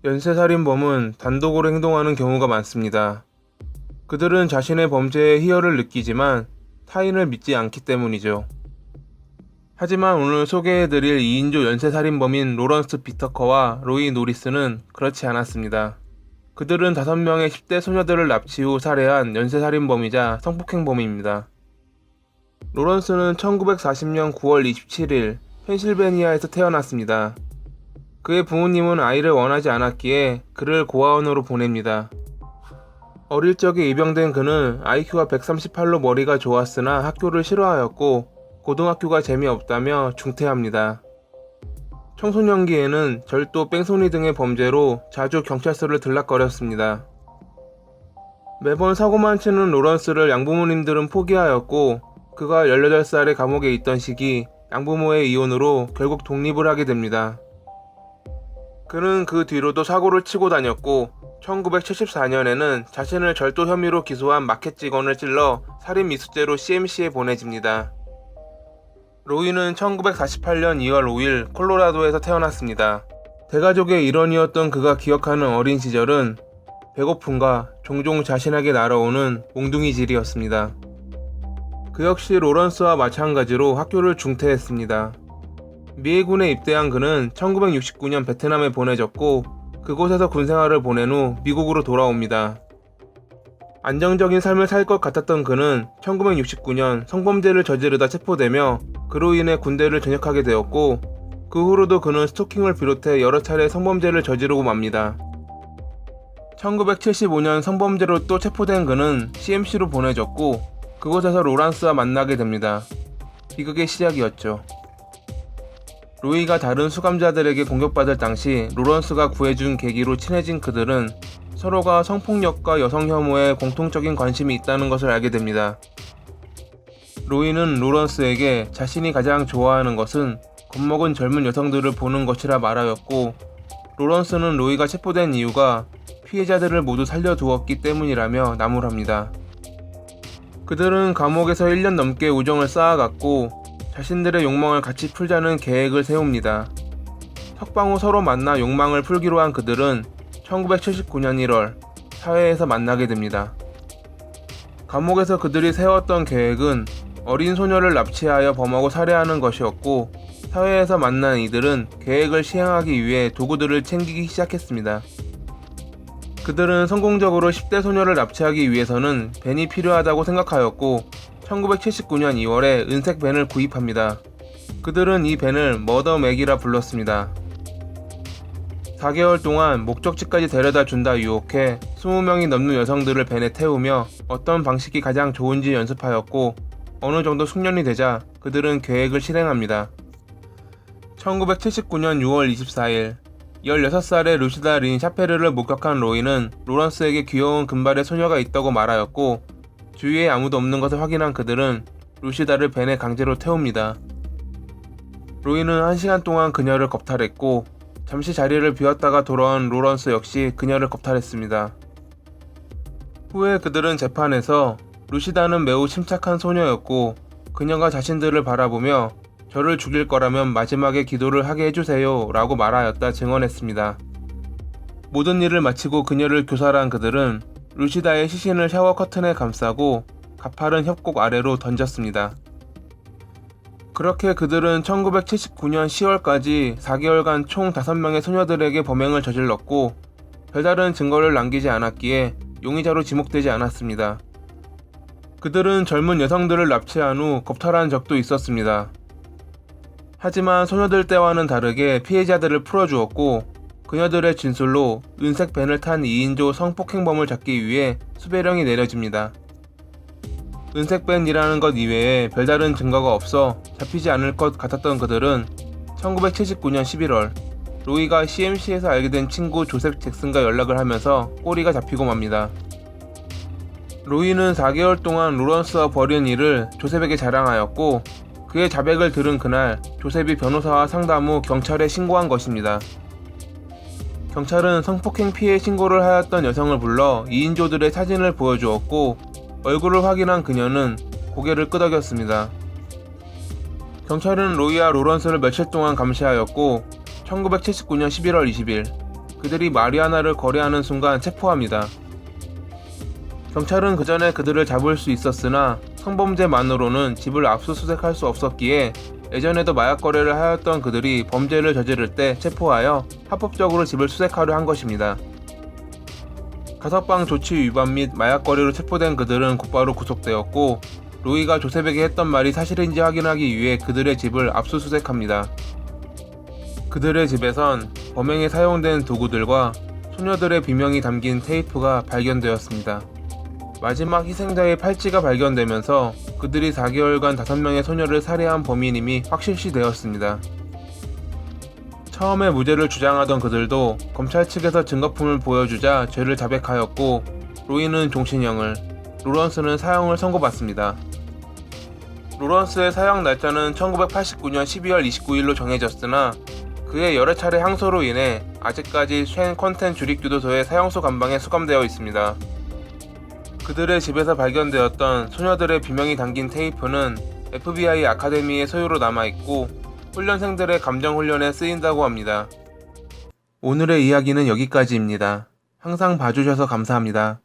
연쇄살인범은 단독으로 행동하는 경우가 많습니다. 그들은 자신의 범죄에 희열을 느끼지만 타인을 믿지 않기 때문이죠. 하지만 오늘 소개해드릴 2인조 연쇄살인범인 로런스 비터커와 로이 노리스는 그렇지 않았습니다. 그들은 5명의 10대 소녀들을 납치 후 살해한 연쇄살인범이자 성폭행범입니다. 로런스는 1940년 9월 27일 펜실베니아에서 태어났습니다. 그의 부모님은 아이를 원하지 않았기에 그를 고아원으로 보냅니다. 어릴 적에 입양된 그는 IQ가 138로 머리가 좋았으나 학교를 싫어하였고 고등학교가 재미없다며 중퇴합니다. 청소년기에는 절도, 뺑소니 등의 범죄로 자주 경찰서를 들락거렸습니다. 매번 사고만 치는 로런스를 양부모님들은 포기하였고 그가 18살에 감옥에 있던 시기 양부모의 이혼으로 결국 독립을 하게 됩니다. 그는 그 뒤로도 사고를 치고 다녔고 1974년에는 자신을 절도 혐의로 기소한 마켓 직원을 찔러 살인 미수죄로 CMC에 보내집니다. 로이는 1948년 2월 5일 콜로라도에서 태어났습니다. 대가족의 일원이었던 그가 기억하는 어린 시절은 배고픔과 종종 자신에게 날아오는 몽둥이질이었습니다. 그 역시 로런스와 마찬가지로 학교를 중퇴했습니다. 미해군에 입대한 그는 1969년 베트남에 보내졌고 그곳에서 군생활을 보낸 후 미국으로 돌아옵니다. 안정적인 삶을 살 것 같았던 그는 1969년 성범죄를 저지르다 체포되며 그로 인해 군대를 전역하게 되었고 그 후로도 그는 스토킹을 비롯해 여러 차례 성범죄를 저지르고 맙니다. 1975년 성범죄로 또 체포된 그는 CMC로 보내졌고 그곳에서 로런스와 만나게 됩니다. 비극의 시작이었죠. 로이가 다른 수감자들에게 공격받을 당시 로런스가 구해준 계기로 친해진 그들은 서로가 성폭력과 여성 혐오에 공통적인 관심이 있다는 것을 알게 됩니다. 로이는 로런스에게 자신이 가장 좋아하는 것은 겁먹은 젊은 여성들을 보는 것이라 말하였고 로런스는 로이가 체포된 이유가 피해자들을 모두 살려두었기 때문이라며 나무랍니다. 그들은 감옥에서 1년 넘게 우정을 쌓아갔고 자신들의 욕망을 같이 풀자는 계획을 세웁니다. 석방 후 서로 만나 욕망을 풀기로 한 그들은 1979년 1월 사회에서 만나게 됩니다. 감옥에서 그들이 세웠던 계획은 어린 소녀를 납치하여 범하고 살해하는 것이었고 사회에서 만난 이들은 계획을 시행하기 위해 도구들을 챙기기 시작했습니다. 그들은 성공적으로 10대 소녀를 납치하기 위해서는 벤이 필요하다고 생각하였고 1979년 2월에 은색 벤을 구입합니다. 그들은 이 벤을 머더 맥이라 불렀습니다. 4개월 동안 목적지까지 데려다 준다 유혹해 20명이 넘는 여성들을 벤에 태우며 어떤 방식이 가장 좋은지 연습하였고 어느 정도 숙련이 되자 그들은 계획을 실행합니다. 1979년 6월 24일 16살의 루시다 린 샤페르를 목격한 로이는 로런스에게 귀여운 금발의 소녀가 있다고 말하였고 주위에 아무도 없는 것을 확인한 그들은 루시다를 벤에 강제로 태웁니다. 로이는 1시간 동안 그녀를 겁탈했고 잠시 자리를 비웠다가 돌아온 로런스 역시 그녀를 겁탈했습니다. 후에 그들은 재판에서 루시다는 매우 침착한 소녀였고 그녀가 자신들을 바라보며 저를 죽일 거라면 마지막에 기도를 하게 해주세요 라고 말하였다 증언했습니다. 모든 일을 마치고 그녀를 교살한 그들은 루시다의 시신을 샤워 커튼에 감싸고 가파른 협곡 아래로 던졌습니다. 그렇게 그들은 1979년 10월까지 4개월간 총 5명의 소녀들에게 범행을 저질렀고 별다른 증거를 남기지 않았기에 용의자로 지목되지 않았습니다. 그들은 젊은 여성들을 납치한 후 겁탈한 적도 있었습니다. 하지만 소녀들 때와는 다르게 피해자들을 풀어주었고 그녀들의 진술로 은색 벤을 탄 2인조 성폭행범을 잡기 위해 수배령이 내려집니다. 은색 벤이라는 것 이외에 별다른 증거가 없어 잡히지 않을 것 같았던 그들은 1979년 11월 로이가 CMC에서 알게 된 친구 조셉 잭슨과 연락을 하면서 꼬리가 잡히고 맙니다. 로이는 4개월 동안 로런스와 벌인 일을 조셉에게 자랑하였고 그의 자백을 들은 그날 조셉이 변호사와 상담 후 경찰에 신고한 것입니다. 경찰은 성폭행 피해 신고를 하였던 여성을 불러 2인조들의 사진을 보여주었고 얼굴을 확인한 그녀는 고개를 끄덕였습니다. 경찰은 로이와 로런스를 며칠 동안 감시하였고 1979년 11월 20일 그들이 마리아나를 거래하는 순간 체포합니다. 경찰은 그전에 그들을 잡을 수 있었으나 성범죄만으로는 집을 압수수색할 수 없었기에 예전에도 마약 거래를 하였던 그들이 범죄를 저지를 때 체포하여 합법적으로 집을 수색하려 한 것입니다. 가석방 조치 위반 및 마약 거래로 체포된 그들은 곧바로 구속되었고, 로이가 조셉에게 했던 말이 사실인지 확인하기 위해 그들의 집을 압수수색합니다. 그들의 집에선 범행에 사용된 도구들과 소녀들의 비명이 담긴 테이프가 발견되었습니다. 마지막 희생자의 팔찌가 발견되면서 그들이 4개월간 5명의 소녀를 살해한 범인임이 확실시 되었습니다. 처음에 무죄를 주장하던 그들도 검찰 측에서 증거품을 보여주자 죄를 자백하였고, 로이는 종신형을, 로런스는 사형을 선고받습니다. 로런스의 사형 날짜는 1989년 12월 29일로 정해졌으나 그의 여러 차례 항소로 인해 아직까지 쉔 퀀텐 주립교도소의 사형소 감방에 수감되어 있습니다. 그들의 집에서 발견되었던 소녀들의 비명이 담긴 테이프는 FBI 아카데미의 소유로 남아있고 훈련생들의 감정훈련에 쓰인다고 합니다. 오늘의 이야기는 여기까지입니다. 항상 봐주셔서 감사합니다.